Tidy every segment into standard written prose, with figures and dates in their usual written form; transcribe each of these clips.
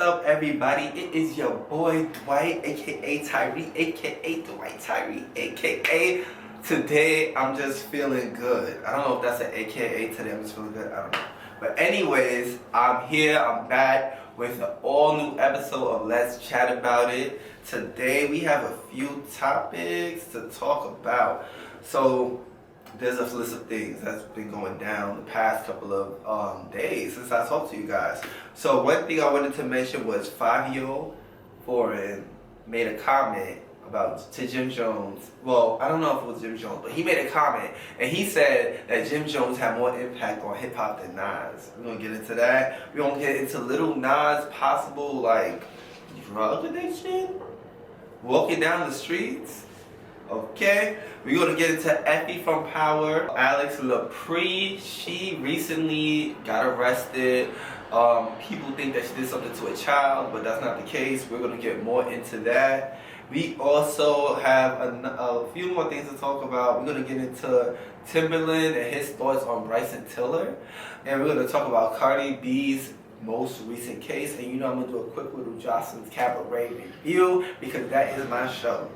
up, everybody? It is your boy Dwight, aka Tyree, aka Dwight Tyree, aka today I'm just feeling good. I don't know if that's an aka today I'm just feeling good. I don't know. But anyways, I'm here. I'm back with an all new episode of Let's Chat About It. Today we have a few topics to talk about. So there's a list of things that's been going down the past couple of days since I talked to you guys. So one thing I wanted to mention was Fivio Foreign made a comment to Jim Jones. Well, I don't know if it was Jim Jones, but he made a comment and he said that Jim Jones had more impact on hip hop than Nas. We're gonna get into that. We're gonna get into Lil Nas possible like drug addiction, walking down the streets. Okay, we're gonna get into Effie from Power. Alix Lapri, she recently got arrested. People think that she did something to a child, but that's not the case. We're gonna get more into that. We also have a few more things to talk about. We're gonna get into Timbaland and his thoughts on Bryson Tiller, and we're gonna talk about Cardi B's most recent case. And you know I'm gonna do a quick little Joseline's Cabaret review because that is my show.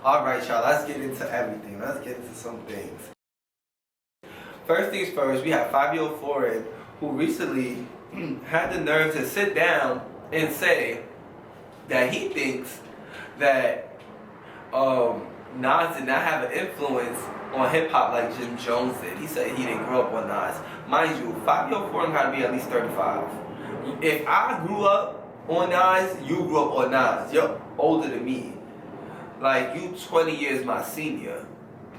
Alright y'all, let's get into everything. Let's get into some things. First things first, we have Fivio Foreign, who recently had the nerve to sit down and say that he thinks that Nas did not have an influence on hip-hop like Jim Jones did. He said he didn't grow up on Nas. Mind you, Fivio Foreign had to be at least 35. If I grew up on Nas, you grew up on Nas. You're older than me. Like, you 20 years my senior.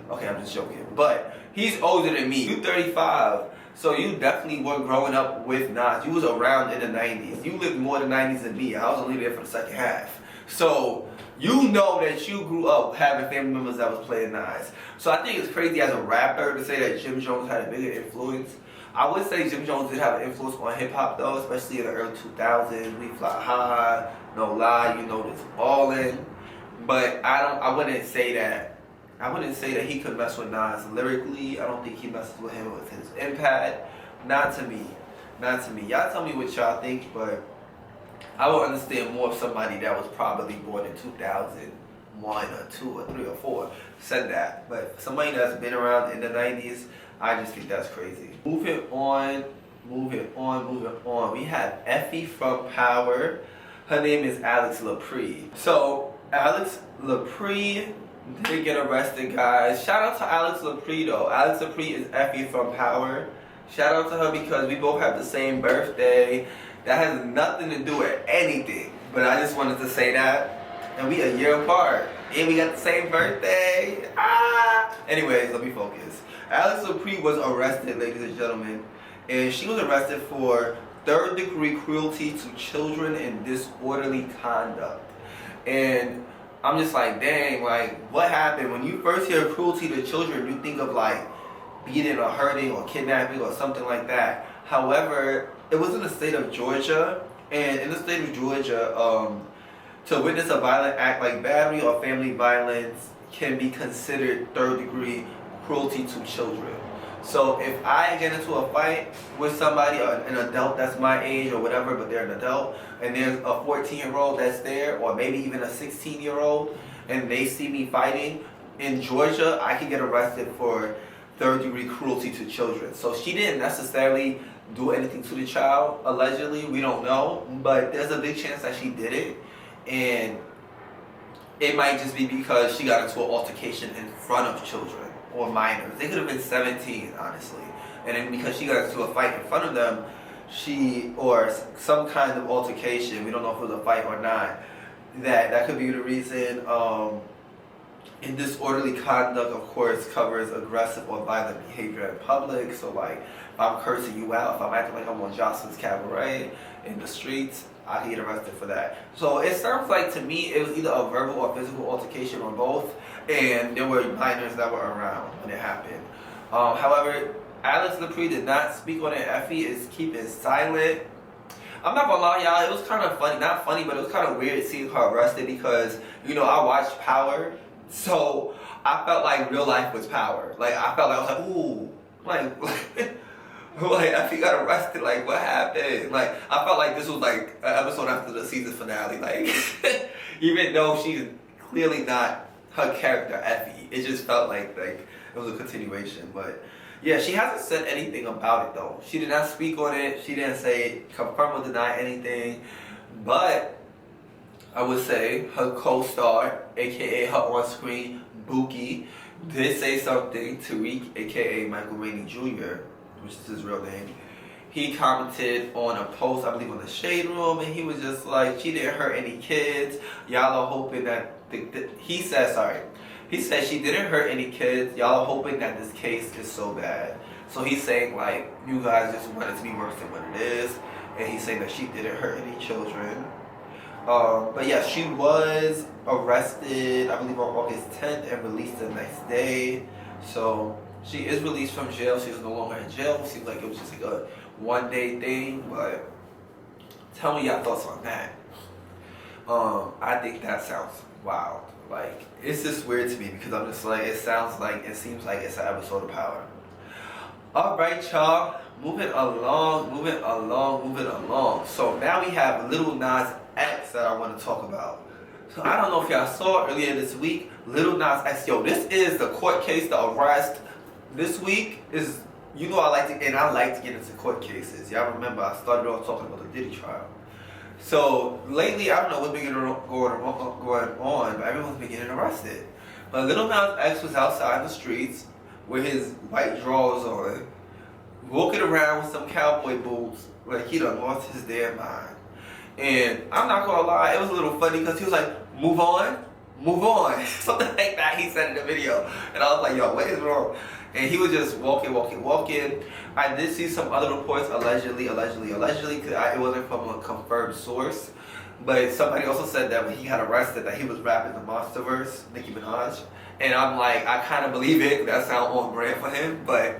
Okay, I'm just joking. But he's older than me. You 35. So you definitely were growing up with Nas. You was around in the 90s. You lived more than 90s than me. I was only there for the second half. So you know that you grew up having family members that was playing Nas. So I think it's crazy as a rapper to say that Jim Jones had a bigger influence. I would say Jim Jones did have an influence on hip-hop though, especially in the early 2000s. We Fly High, No Lie, You Know This Ballin'. But I wouldn't say that he could mess with Nas lyrically. I don't think he messes with him with his impact. Not to me. Y'all tell me what y'all think, but I would understand more if somebody that was probably born in 2001 or 2 or 3 or 4 said that. But somebody that's been around in the 90s, I just think that's crazy. Moving on. We have Effie from Power. Her name is Alix Lapri. So Alix Lapri did get arrested, guys. Shout out to Alix Lapri though. Alix Lapri is Effie from Power. Shout out to her because we both have the same birthday. That has nothing to do with anything. But I just wanted to say that. And we a year apart. And we got the same birthday. Anyways, let me focus. Alix Lapri was arrested, ladies and gentlemen. And she was arrested for third-degree cruelty to children and disorderly conduct. And I'm just like, dang, like, what happened? When you first hear cruelty to children, you think of like beating or hurting or kidnapping or something like that. However, it was in the state of Georgia, and in the state of Georgia, to witness a violent act like battery or family violence can be considered third-degree cruelty to children. So if I get into a fight with somebody, an adult that's my age or whatever, but they're an adult, and there's a 14-year-old that's there, or maybe even a 16-year-old, and they see me fighting, in Georgia, I can get arrested for third-degree cruelty to children. So she didn't necessarily do anything to the child, allegedly, we don't know, but there's a big chance that she did it, and it might just be because she got into an altercation in front of children or minors. They could have been 17, honestly. And then because she got into a fight in front of them, or some kind of altercation, we don't know if it was a fight or not, that could be the reason. And disorderly conduct, of course, covers aggressive or violent behavior in public. So like, if I'm cursing you out, if I'm acting like I'm on Joseline's Cabaret in the streets, I can get arrested for that. So it sounds like, to me, it was either a verbal or physical altercation or both, and there were minors that were around when it happened. However, Alix Lapri did not speak on it. Effie is keeping silent. I'm not gonna lie, y'all, it was kind of funny, not funny, but it was kind of weird seeing her arrested because, you know, I watched Power, so I felt like real life was Power. Like, I felt like, I was like, ooh, like, Like, Effie got arrested. Like, what happened? Like, I felt like this was like an episode after the season finale. Like, even though she's clearly not her character, Effie, it just felt like it was a continuation. But yeah, she hasn't said anything about it though. She did not speak on it. She didn't say confirm or deny anything. But I would say her co-star, aka her on-screen Buki, did say something. Tariq, aka Michael Rainey Jr., which is his real name, he commented on a post, I believe on the Shade Room, and he was just like, she didn't hurt any kids. Y'all are hoping that, he said she didn't hurt any kids. Y'all are hoping that this case is so bad. So he's saying like, you guys just want it to be worse than what it is. And he's saying that she didn't hurt any children. But yeah, she was arrested, I believe on August 10th and released the next day. So she is released from jail. She's no longer in jail. Seems like it was just like a one-day thing. But tell me your thoughts on that. I think that sounds wild. Like, it's just weird to me because I'm just like, it seems like it's an episode of Power. Alright, y'all. Moving along. So now we have Lil Nas X that I want to talk about. So I don't know if y'all saw earlier this week, Lil Nas X. Yo, this is the court case, the arrest. This week is, you know, I like to get into court cases. Y'all remember I started off talking about the Diddy trial. So lately, I don't know what's been going on, but everyone's been getting arrested. But Lil Nas X was outside the streets with his white drawers on, walking around with some cowboy boots, like he done lost his damn mind. And I'm not gonna lie, it was a little funny because he was like, move on, something like that he said in the video. And I was like, yo, what is wrong? And he was just walking. I did see some other reports, allegedly, because it wasn't from a confirmed source. But somebody also said that when he got arrested, that he was rapping the Monsterverse, Nicki Minaj. And I'm like, I kind of believe it. That sounds on brand for him. But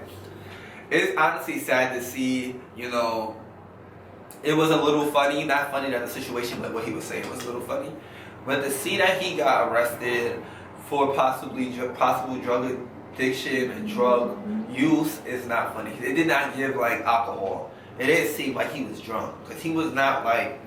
it's honestly sad to see, you know, it was a little funny. Not funny that the situation, but what he was saying was a little funny. But to see that he got arrested for possible drug addiction and drug use is not funny. It did not give like alcohol. It didn't seem like he was drunk because he was not like,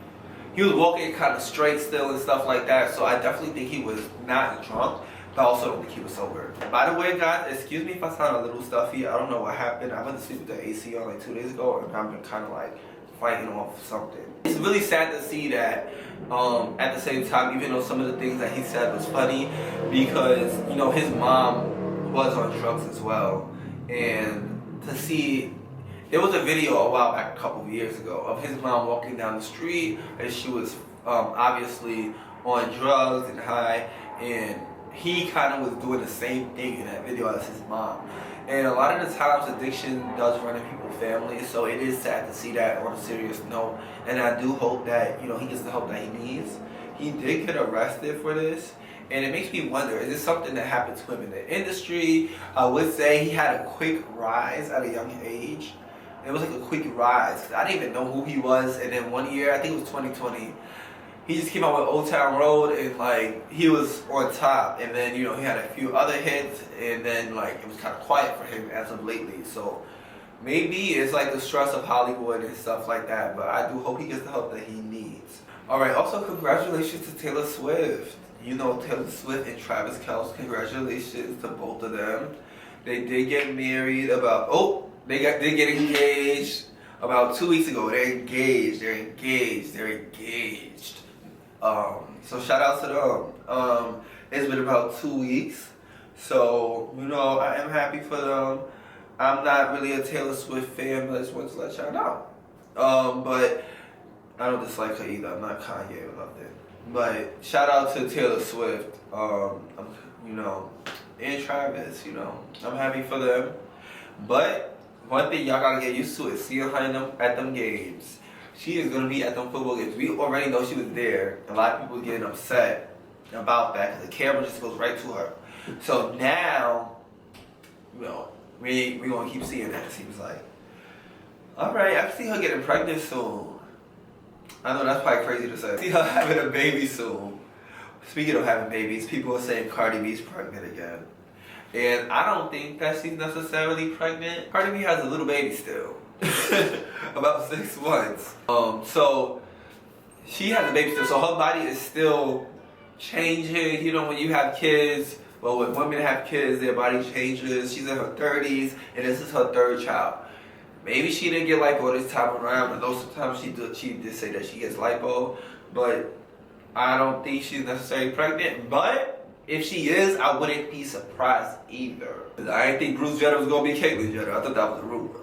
he was walking kind of straight still and stuff like that. So I definitely think he was not drunk, but I also don't think he was sober. By the way, guys, excuse me if I sound a little stuffy. I don't know what happened. I went to sleep with the AC on like 2 days ago, and I've been kind of like fighting off something. It's really sad to see that. At the same time, even though some of the things that he said was funny, because you know his mom was on drugs as well, and to see, there was a video a while back, a couple of years ago, of his mom walking down the street, and she was obviously on drugs and high, and he kind of was doing the same thing in that video as his mom. And a lot of the times addiction does run in people's families, so it is sad to see that on a serious note. And I do hope that, you know, he gets the help that he needs. He did get arrested for this, and it makes me wonder, is this something that happened to him in the industry? I would say he had a quick rise at a young age. It was like a quick rise. I didn't even know who he was, and then one year, I think it was 2020, he just came out with Old Town Road, and like he was on top, and then you know he had a few other hits, and then like it was kind of quiet for him as of lately. So maybe it's like the stress of Hollywood and stuff like that, but I do hope he gets the help that he needs. Alright, also congratulations to Taylor Swift. You know, Taylor Swift and Travis Kelce, congratulations to both of them. They did get married they get engaged about 2 weeks ago. They're engaged. So shout out to them. It's been about 2 weeks. So, you know, I am happy for them. I'm not really a Taylor Swift fan, but I just wanted to let y'all know. But I don't dislike her either. I'm not Kanye or nothing. But shout out to Taylor Swift, you know, and Travis, you know. I'm happy for them. But one thing y'all gotta get used to is seeing her at them games. She is gonna be at them football games. We already know she was there. A lot of people getting upset about that because the camera just goes right to her. So now, you know, we gonna keep seeing that. It seems like. All right, I can see her getting pregnant soon. I know that's probably crazy to say. See her having a baby soon. Speaking of having babies, people are saying Cardi B's pregnant again. And I don't think that she's necessarily pregnant. Cardi B has a little baby still. About 6 months. So she has a baby still, so her body is still changing. You know, when you have kids, well, when women have kids, their body changes. She's in her 30s, and this is her 3rd child. Maybe she didn't get lipo this time around, but those sometimes she did say that she gets lipo, but I don't think she's necessarily pregnant. But if she is, I wouldn't be surprised either. I didn't think Bruce Jenner was gonna be Caitlyn Jenner. I thought that was a rumor.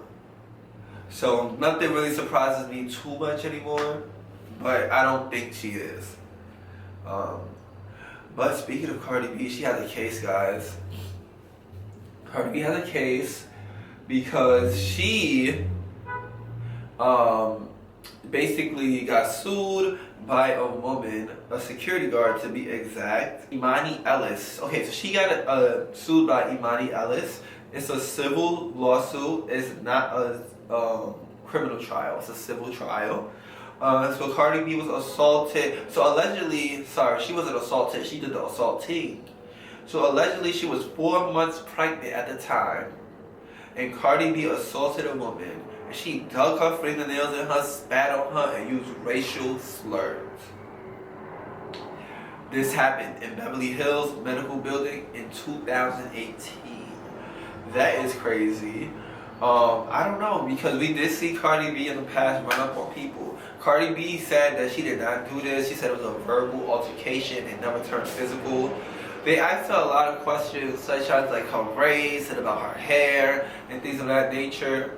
So nothing really surprises me too much anymore, but I don't think she is. But speaking of Cardi B, she has a case, guys. Cardi B has a case because she basically got sued by a woman, a security guard to be exact, Imani Ellis. Okay, so she got sued by Imani Ellis. It's a civil lawsuit. It's not a criminal trial. It's a civil trial. So Cardi B was assaulted. So allegedly, sorry, she wasn't assaulted. She did the assaulting. So allegedly, she was 4 months pregnant at the time, and Cardi B assaulted a woman. And she dug her fingernails in her, spat on her, and used racial slurs. This happened in Beverly Hills Medical Building in 2018. That is crazy. I don't know, because we did see Cardi B in the past run up on people. Cardi B said that she did not do this. She said it was a verbal altercation and never turned physical. They asked her a lot of questions, such as like her race and about her hair and things of that nature.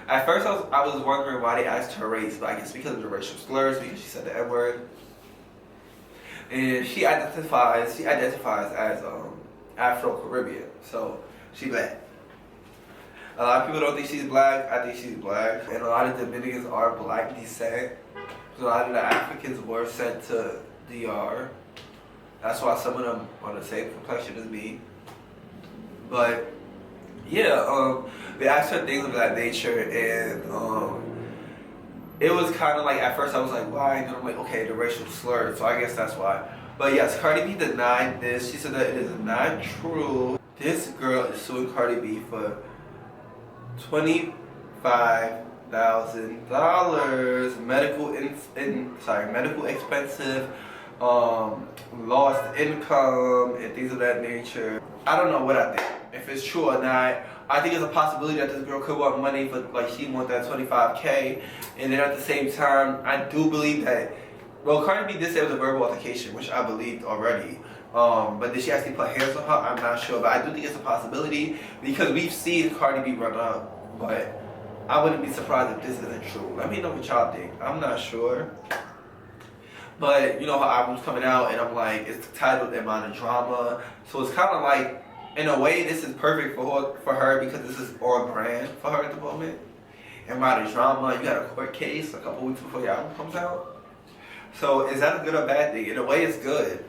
At first, I was wondering why they asked her race, but I guess because of the racial slurs, because she said the N-word. And she identifies as Afro-Caribbean, so she black. A lot of people don't think she's black. I think she's black. And a lot of Dominicans are black descent. So a lot of the Africans were sent to DR. That's why some of them are the same complexion as me. But yeah, they asked her things of that nature, and it was kind of like, at first I was like, why? And then I'm like, okay, the racial slur, so I guess that's why. But yes, Cardi B denied this. She said that it is not true. This girl is suing Cardi B for $25,000 medical expensive, lost income and things of that nature. I don't know what I think, if it's true or not. I think it's a possibility that this girl could want money for, like, she wants that $25K, and then at the same time, I do believe that, well, Cardi B did say it was a verbal altercation, which I believed already. But did she actually put hands on her? I'm not sure, but I do think it's a possibility because we've seen Cardi B run up. But I wouldn't be surprised if this isn't true. Let me know what y'all think. I'm not sure. But you know, her album's coming out, and I'm like, it's titled Amount of Drama. So it's kind of like, in a way, this is perfect for her because this is on brand for her at the moment. Amount of Drama. You got a court case a couple weeks before your album comes out. So is that a good or bad thing? In a way, it's good.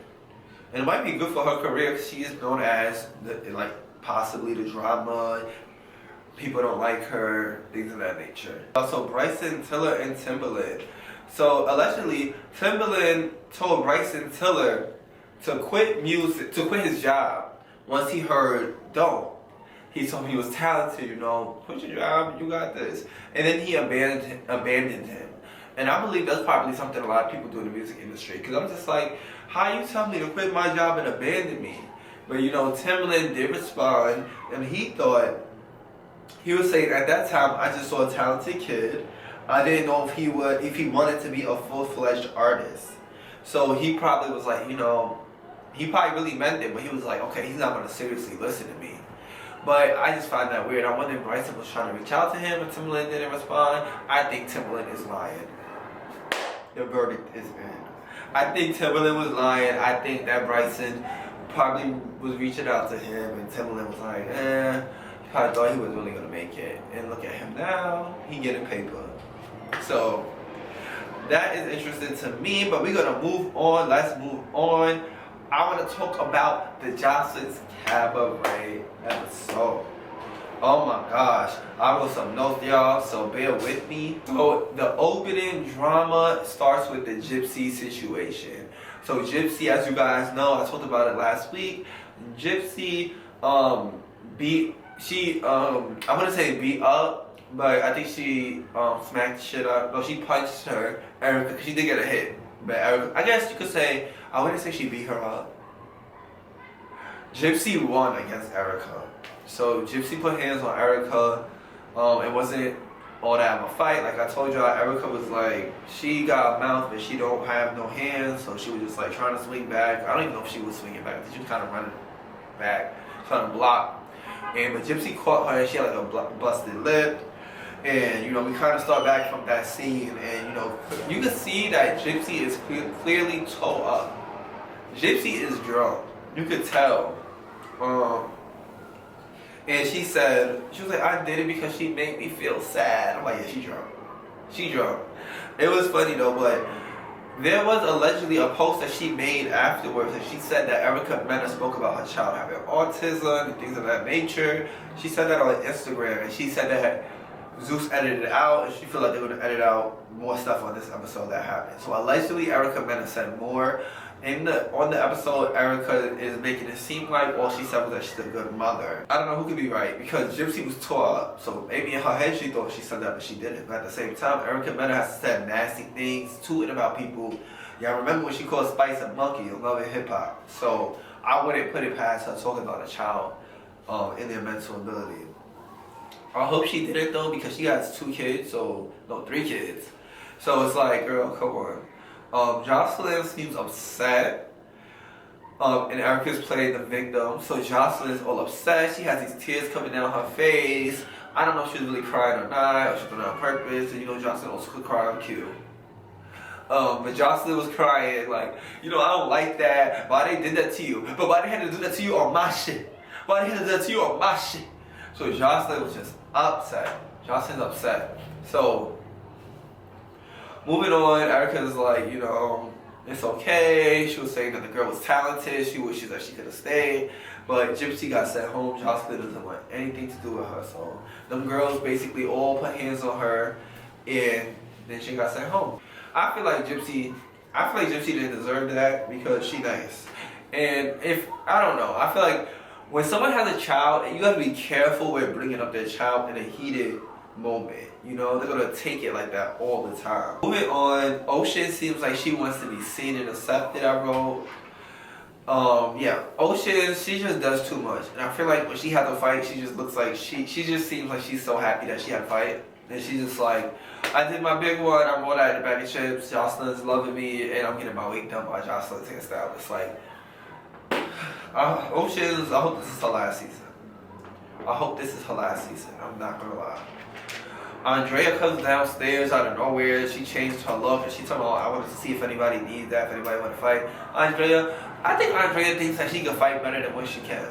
And it might be good for her career because she is known as, possibly the drama. People don't like her, things of that nature. Also, Bryson Tiller and Timbaland. So allegedly, Timbaland told Bryson Tiller to quit his job once he heard "don't." He told him he was talented, you know, quit your job, you got this. And then he abandoned him. And I believe that's probably something a lot of people do in the music industry. Because I'm just like, how you tell me to quit my job and abandon me? But you know, Timbaland did respond, and he was saying at that time, I just saw a talented kid. I didn't know if he wanted to be a full-fledged artist. So he probably was like, you know, he probably really meant it, but he was like, okay, he's not going to seriously listen to me. But I just find that weird. I wonder if Bryson was trying to reach out to him and Timbaland didn't respond. I think Timbaland is lying. The verdict is in. I think Timbaland was lying. I think that Bryson probably was reaching out to him and Timbaland was like, He probably thought he was really going to make it. And look at him now. He getting paper. So, that is interesting to me. But we're going to move on. Let's move on. I want to talk about the Joseline's Cabaret episode. Oh my gosh. I wrote some notes, y'all. So, bear with me. So, the opening drama starts with the Gypsy situation. So, Gypsy, as you guys know, I talked about it last week. Gypsy, beat up But I think she smacked shit up. No, she punched her, Erica, because she did get a hit. But Erica, I guess you could say, I wouldn't say she beat her up. Gypsy won against Erica. So Gypsy put hands on Erica. It wasn't all that of a fight. Like I told y'all, Erica was like, she got a mouth, but she don't have no hands. So she was just like trying to swing back. I don't even know if she was swinging back. She was kind of running back, trying to block. But Gypsy caught her and she had like a busted lip. And you know, we kind of start back from that scene, and you know, you can see that Gypsy is clearly toe up. Gypsy is drunk. You could tell. And she said, she was like, I did it because she made me feel sad. I'm like, yeah, she drunk. She drunk. It was funny though, but there was allegedly a post that she made afterwards, and she said that Erica Mena spoke about her child having autism and things of that nature. She said that on Instagram, and she said that Zeus edited it out, and she feel like they're going to edit out more stuff on this episode that happened. So allegedly, Erica Mena said more. On the episode, Erica is making it seem like all she said was that she's a good mother. I don't know who could be right, because Gypsy was tore up. So maybe in her head she thought she said that, but she didn't. But at the same time, Erica Mena has said nasty things, tweeting about people. Y'all remember when she called Spice a monkey on Love and Hip Hop? So I wouldn't put it past her talking about a child and their mental ability. I hope she did it though, because she has 3 kids. So it's like, girl, come on. Joseline seems upset. And Erica's playing the victim. So Joseline's all upset. She has these tears coming down her face. I don't know if she's really crying or not, or she's doing it on purpose. And you know, Joseline also could cry on cue. But Joseline was crying like, you know, I don't like that. Why they did that to you? But why they had to do that to you on my shit? Why they had to do that to you on my shit? So Joseline was just upset. Joseline's upset. So moving on, Erica's like, you know, it's okay. She was saying that the girl was talented. She wishes that she could have stayed. But Gypsy got sent home. Joseline doesn't want anything to do with her. So them girls basically all put hands on her, and then she got sent home. I feel like Gypsy didn't deserve that, because she nice. And I don't know, I feel like when someone has a child, you gotta be careful with bringing up their child in a heated moment. You know, they're gonna take it like that all the time. Moving on, Ocean seems like she wants to be seen and accepted, I wrote. Yeah, Ocean, she just does too much. And I feel like when she had to fight, she just looks like, she just seems like she's so happy that she had to fight. And she's just like, I did my big one, I'm all out of the bag of chips, Joseline's loving me, and I'm getting my weight done by Joseline taking style. It's like, Oceans, I hope this is her last season. I'm not gonna lie. Andrea comes downstairs out of nowhere. She changed her look, and she told me, I wanted to see if anybody needs that, if anybody want to fight. I think Andrea thinks that she can fight better than what she can.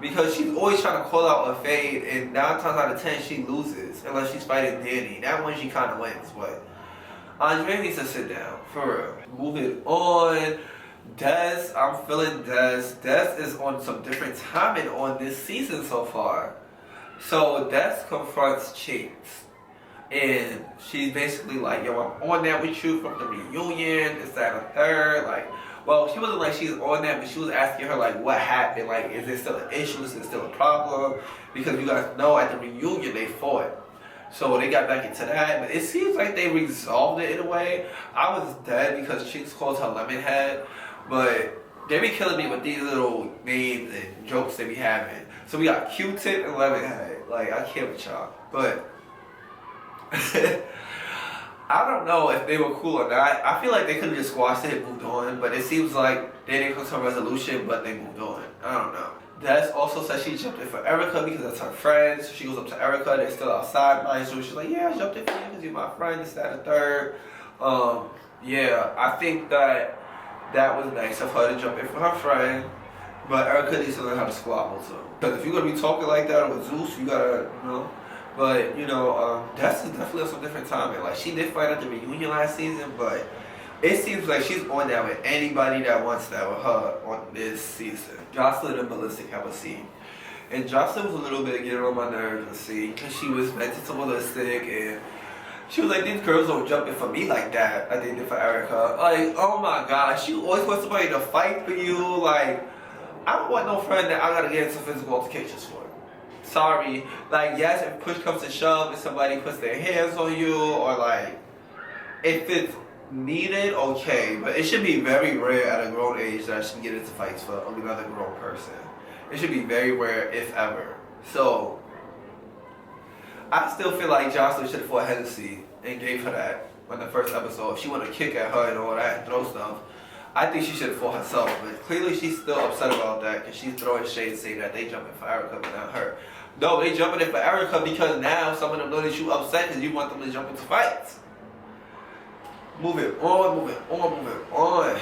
Because she's always trying to call out a fade, and 9 times out of 10 she loses, unless she's fighting Danny. That one she kind of wins, but Andrea needs to sit down, for real. Moving on. Des, I'm feeling Des. Des is on some different timing on this season so far. So Des confronts Chinks, and she's basically like, yo, I'm on that with you from the reunion, this, that, and third. Like, well, she wasn't like she's on that, but she was asking her like, what happened? Like, is there still an issue? Is there still a problem? Because you guys know at the reunion they fought. So they got back into that, but it seems like they resolved it in a way. I was dead because Chinks calls her Lemonhead. But they be killing me with these little names and jokes they be having. So we got Q-Tip and Lemonhead. Like, I can't with y'all. But I don't know if they were cool or not. I feel like they could have just squashed it and moved on. But it seems like they didn't come to a resolution, but they moved on. I don't know. Des also said she jumped in for Erica because that's her friend. So she goes up to Erica. They're still outside, mind you. She's like, yeah, I jumped in for you because you're my friend. This, that, and third. Yeah, I think that was nice of her to jump in for her friend, but Erica needs to learn how to squabble too. Because if you're gonna be talking like that with Zeus, you gotta, you know. But you know, Des is definitely on some different timing. Like, she did fight at the reunion last season, but it seems like she's on that with anybody that wants that with her on this season. Joseline and Ballistic have a scene, and Joseline was a little bit getting on my nerves to see, because she was venting to Ballistic, and she was like, these girls don't jump in for me like that, like they did for Erica. Like, oh my gosh, you always want somebody to fight for you. Like, I don't want no friend that I gotta get into physical altercations for. sorry. Like, yes, if push comes to shove and somebody puts their hands on you, or like, if it's needed, okay, but it should be very rare at a grown age that I should get into fights for another grown person. It should be very rare, if ever. So, I still feel like Joseline should have fought Hennessy and gave her that on the first episode. If she wanted to kick at her and all that and throw stuff, I think she should have fought herself. But clearly she's still upset about that because she's throwing shade saying that they jumping for Erica but not her. No, they jumping in for Erica because now some of them know that you upset because you want them to jump into fights. Moving on.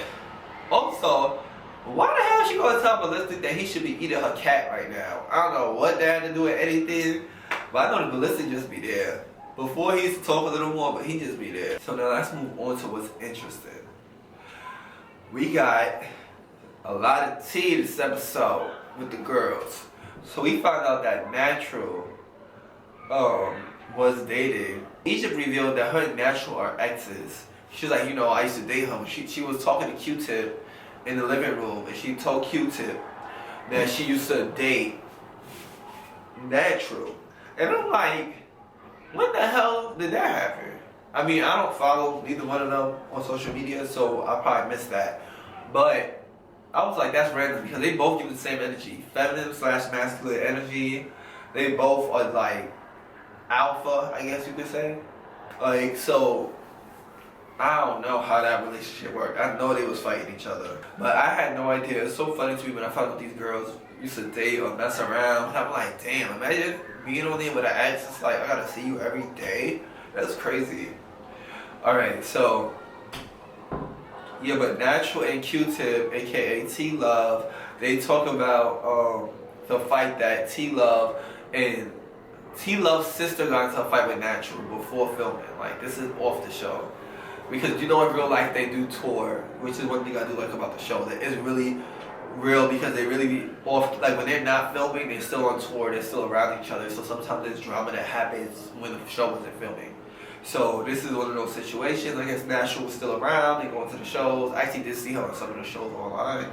Also, why the hell she gonna tell Ballistic that he should be eating her cat right now? I don't know what that had to do with anything, but I know that Ballistic just be there. Before he used to talk a little more, but he just be there. So now let's move on to what's interesting. We got a lot of tea this episode with the girls. So we found out that Natural was dating. Egypt revealed that her and Natural are exes. She was like, you know, I used to date him. She was talking to Q-Tip in the living room, and she told Q-Tip that she used to date Natural. And I'm like, when the hell did that happen? I mean, I don't follow neither one of them on social media, so I probably missed that. But I was like, that's random because they both give the same energy. Feminine / masculine energy. They both are like alpha, I guess you could say. Like, so I don't know how that relationship worked. I know they was fighting each other, but I had no idea. It's so funny to me when I found out these girls used to date or mess around. I'm like, damn, imagine being on there with an ex. It's like, I gotta see you every day. That's crazy. Alright, so yeah, but Natural and Q-Tip, aka T-Love, they talk about the fight that T-Love and T-Love's sister got into a fight with Natural before filming. Like, this is off the show. Because you know in real life they do tour, which is one thing I do like about the show. That is really real because they really be off, like when they're not filming, they're still on tour, they're still around each other. So sometimes there's drama that happens when the show wasn't filming. So this is one of those situations. I guess Natural was still around, they go into the shows. I actually did see her on some of the shows online.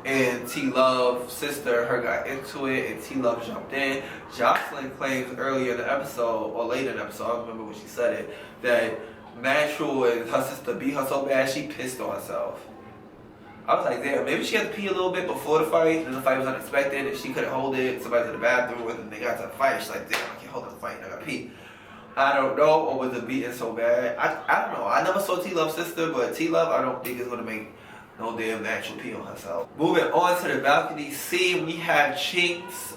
And T-Love's sister, her got into it, and T-Love jumped in. Joseline claims earlier in the episode, or later in the episode, I don't remember when she said it, that Natural and her sister beat her so bad she pissed on herself. I was like, damn, maybe she had to pee a little bit before the fight, and the fight was unexpected, and she couldn't hold it. Somebody's in the bathroom, and they got to the fight. She's like, damn, I can't hold the fight, I gotta pee. I don't know, or was the beating so bad? I don't know. I never saw T-Love's sister, but T-Love, I don't think is gonna make no damn Natural pee on herself. Moving on to the balcony scene, we have Chinks.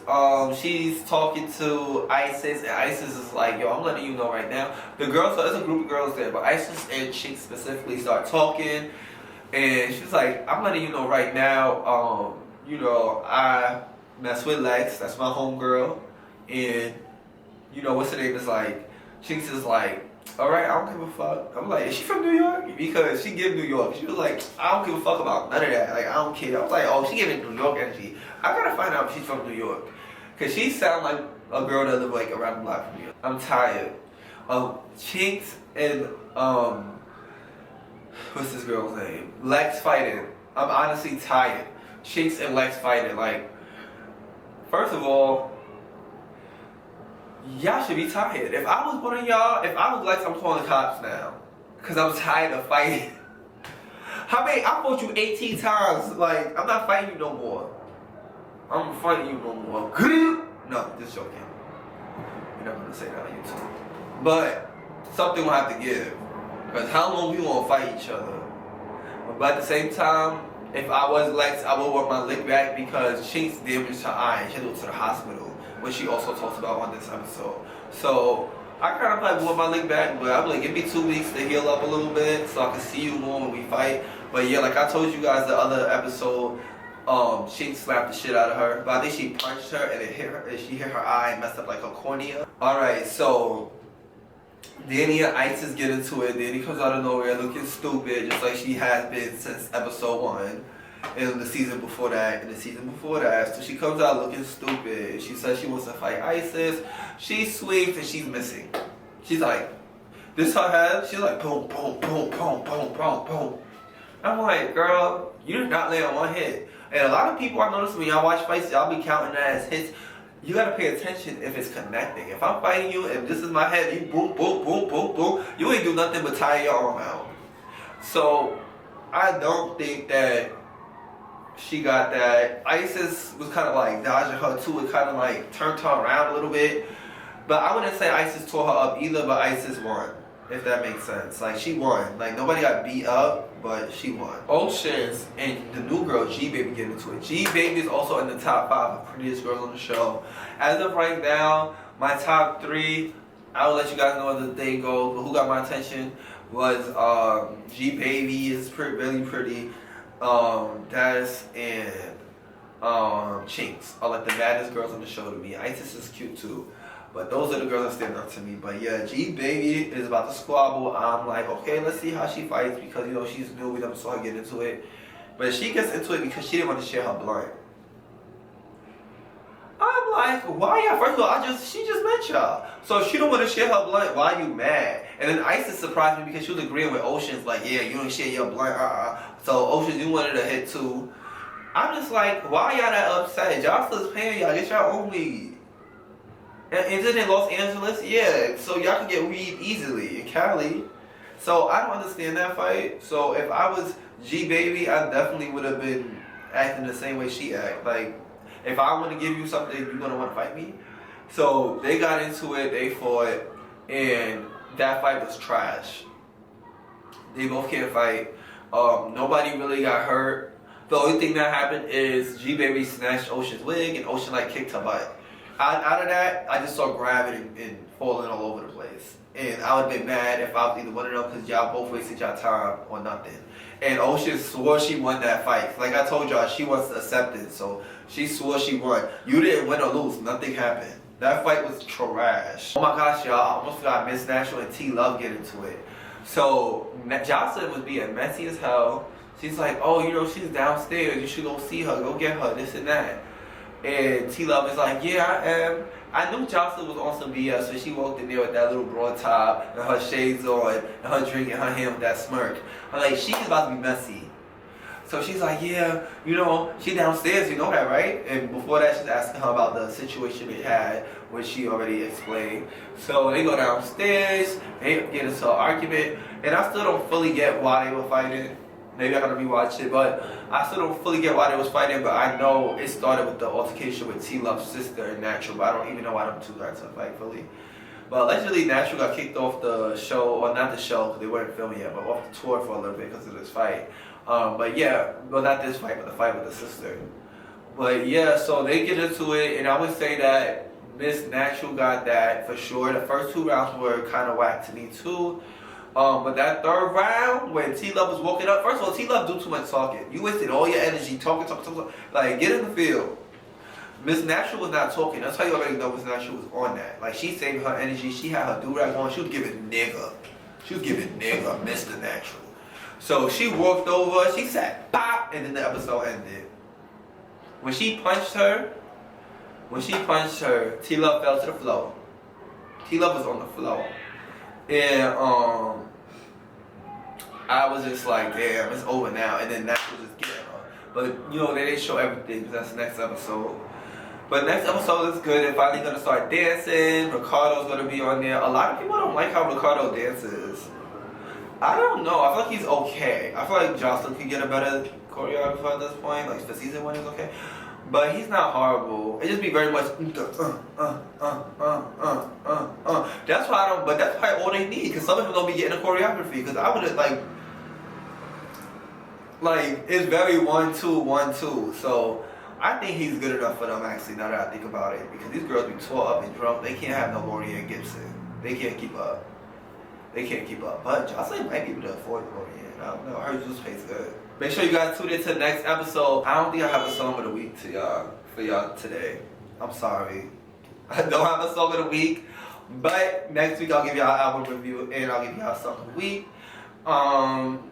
She's talking to Isis, and Isis is like, yo, I'm letting you know right now. The girls, so there's a group of girls there, but Isis and Chinks specifically start talking, and she's like, I'm letting you know right now, you know, I mess with Lex, that's my homegirl, and you know, what's her name is like, Chinks is like, alright, I don't give a fuck. I'm like, is she from New York? Because she give New York. She was like, I don't give a fuck about none of that. Like, I don't care. I was like, oh, she giving New York energy. I gotta find out if she's from New York. Because she sound like a girl that live like around the block from New York. I'm tired. Chinks and, what's this girl's name? Lex fighting. I'm honestly tired. Chinks and Lex fighting. Like, first of all, y'all should be tired. If I was one of y'all, if I was Lex, I'm calling the cops now. Because I'm tired of fighting. How many? I fought you 18 times. Like, I'm not fighting you no more. I'm fighting you no more. No, just joking. You're not going to say that on YouTube. But something will have to give. Because how long we want to fight each other? But at the same time, if I was Lex, I would want my lick back because Chinks damaged her eye and she had to go to the hospital, which she also talks about on this episode. So I kind of like want my lick back, but I'm like, give me 2 weeks to heal up a little bit so I can see you more when we fight. But yeah, like I told you guys the other episode, Chinks slapped the shit out of her, but I think she punched her and it hit her, and she hit her eye and messed up like her cornea. Alright, so Danny and Isis get into it. Danny comes out of nowhere looking stupid, just like she has been since episode 1. And the season before that, and the season before that. So she comes out looking stupid. She says she wants to fight Isis. She swings and she's missing. She's like, this her head? She's like, boom, boom, boom, boom, boom, boom, boom. I'm like, girl, you did not land on one hit. And a lot of people I notice when y'all watch fights, y'all be counting that as hits. you gotta pay attention if it's connecting. If I'm fighting you and this is my head, you boom, boom, boom, boom, boom, you ain't do nothing but tire your arm out. So I don't think that she got that. Isis was kind of like dodging her too. It kind of like turned her around a little bit. But I wouldn't say Isis tore her up either, but Isis won. If that makes sense. Like, she won. Like, nobody got beat up, but she won. Oceans and the new girl, G Baby, get into it. G Baby is also in the top 5 of prettiest girls on the show. As of right now, my top 3, I will let you guys know as the day goes, but who got my attention was G Baby is really pretty. Des and Chinks are like the baddest girls on the show to me. Isis is cute too. But those are the girls that stand up to me. But yeah, G Baby is about to squabble. I'm like, okay, let's see how she fights because, you know, she's new. We never saw her get into it. But she gets into it because she didn't want to share her blunt. I'm like, why y'all? First of all, she just met y'all. So if she don't want to share her blunt, why are you mad? And then Isis surprised me because she was agreeing with Oceans, like, yeah, you don't share your blunt, So Oceans, you wanted to hit too. I'm just like, why y'all that upset? Joseline's paying y'all, get y'all own weed. And is it in Los Angeles? Yeah, so y'all can get weed easily in Cali. So I don't understand that fight. So if I was G Baby, I definitely would have been acting the same way she act. Like, if I want to give you something, you're gonna want to fight me. So they got into it, they fought, and that fight was trash. They both can't fight. Nobody really got hurt. The only thing that happened is G Baby snatched Ocean's wig, and Ocean like kicked her butt. Out of that, I just saw grabbing and falling all over the place. And I would have been mad if I was either one of them because y'all both wasted y'all time or nothing. And Ocean swore she won that fight. Like I told y'all, she wants acceptance. So she swore she won. You didn't win or lose. Nothing happened. That fight was trash. Oh my gosh, y'all. I almost forgot Miss Natural and T Love get into it. So Joseline was being messy as hell. She's like, oh, you know, she's downstairs. You should go see her. Go get her. This and that. And T Love is like, yeah, I am. I knew Joseline was on some BS, so she walked in there with that little broad top and her shades on and her drinking her hand with that smirk. I'm like, she's about to be messy. So she's like, yeah, you know, she downstairs, you know that, right? And before that, she's asking her about the situation they had, which she already explained. So they go downstairs, they get into an argument, and I still don't fully get why they were fighting. Maybe I gotta rewatch it, but I still don't fully get why they was fighting, but I know it started with the altercation with T Love's sister and Natural, but I don't even know why them two got to fight fully. But allegedly Natural got kicked off the show, or not the show, because they weren't filming yet, but off the tour for a little bit because of this fight. But yeah, well not this fight, but the fight with the sister. But yeah, so they get into it, and I would say that Miss Natural got that for sure. The first 2 rounds were kind of whack to me too. But that 3rd round, when T Love was walking up, first of all, T Love do too much talking. You wasted all your energy talking. Like, get in the field. Miss Natural was not talking. That's how you already know Miss Natural was on that. Like, she saved her energy. She had her do-rag on. She was giving nigga. Mr. Natural. So she walked over. She said, pop, and then the episode ended. When she punched her, T Love fell to the floor. T Love was on the floor. And I was just like, damn, it's over now. And then Natural just getting her. But, you know, they didn't show everything because that's the next episode. But next episode is good. They're finally going to start dancing. Ricardo's going to be on there. A lot of people don't like how Ricardo dances. I don't know. I feel like he's okay. I feel like Joseline could get a better choreographer at this point. Like, the season 1 is okay. But he's not horrible. It just be very much That's why I don't. But that's probably all they need. Because some of them don't be getting a choreography. Because I would have like it's very 1-2, 1-2. So I think he's good enough for them. Actually, now that I think about it, because these girls be tore up and drunk. They can't have no Lori and Gibson. They can't keep up. But Joseline might be able to afford Lori. I don't know. Her juice tastes good. Make sure you guys tune in to the next episode. I don't think I have a song of the week for y'all today. I'm sorry. I don't have a song of the week. But next week I'll give y'all an album review and I'll give y'all a song of the week.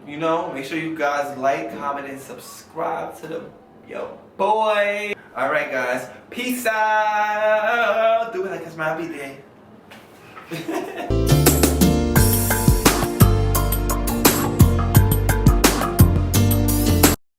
You know, make sure you guys like, comment, and subscribe to yo boy. Alright guys. Peace out. Do it like it's my happy day.